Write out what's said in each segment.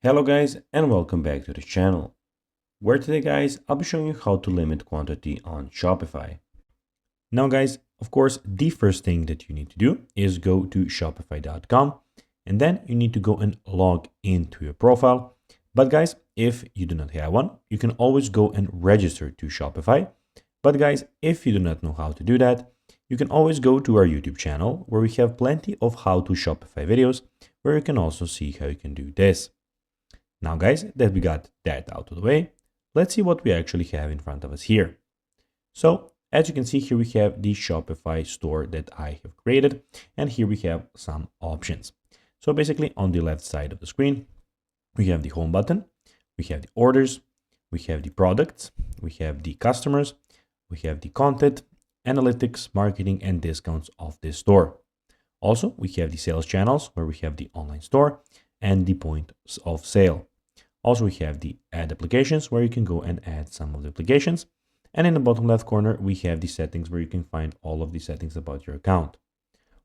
Hello guys and welcome back to the channel, where today guys I'll be showing you how to limit quantity on Shopify. Now guys, of course the first thing that you need to do is go to shopify.com and then you need to go and log into your profile. But guys, if you do not have one, you can always go and register to Shopify. But guys, if you do not know how to do that, you can always go to our YouTube channel where we have plenty of how to Shopify videos where you can also see how you can do this. Now guys, that we got that out of the way, let's see what we actually have in front of us here. So as you can see here, we have the Shopify store that I have created, and here we have some options. So basically on the left side of the screen, we have the home button, we have the orders, we have the products, we have the customers, we have the content, analytics, marketing, and discounts of this store. Also, we have the sales channels where we have the online store and the points of sale. Also, we have the add applications where you can go and add some of the applications. And in the bottom left corner, we have the settings where you can find all of the settings about your account.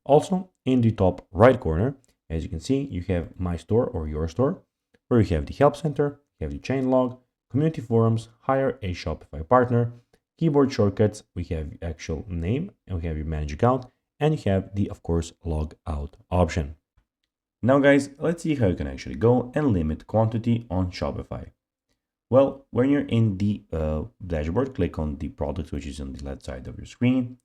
Also, in the top right corner, as you can see, you have my store or your store, where you have the help center, you have the chain log, community forums, hire a Shopify partner, keyboard shortcuts, we have the actual name, and we have your manage account, and you have the, of course, log out option. Now guys, let's see how you can actually go and limit quantity on Shopify. Well, when you're in the dashboard, click on the product which is on the left side of your screen.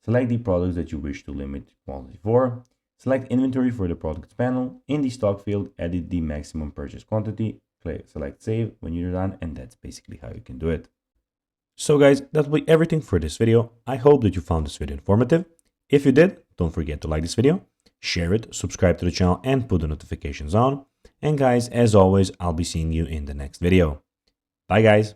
Select the products that you wish to limit quantity for. Select inventory for the products panel. In the stock field, edit the maximum purchase quantity. Select save when you're done, and that's basically how you can do it. So guys, that will be everything for this video. I hope that you found this video informative. If you did, don't forget to like this video, share it, subscribe to the channel, and put the notifications on. And guys, as always, I'll be seeing you in the next video. Bye guys.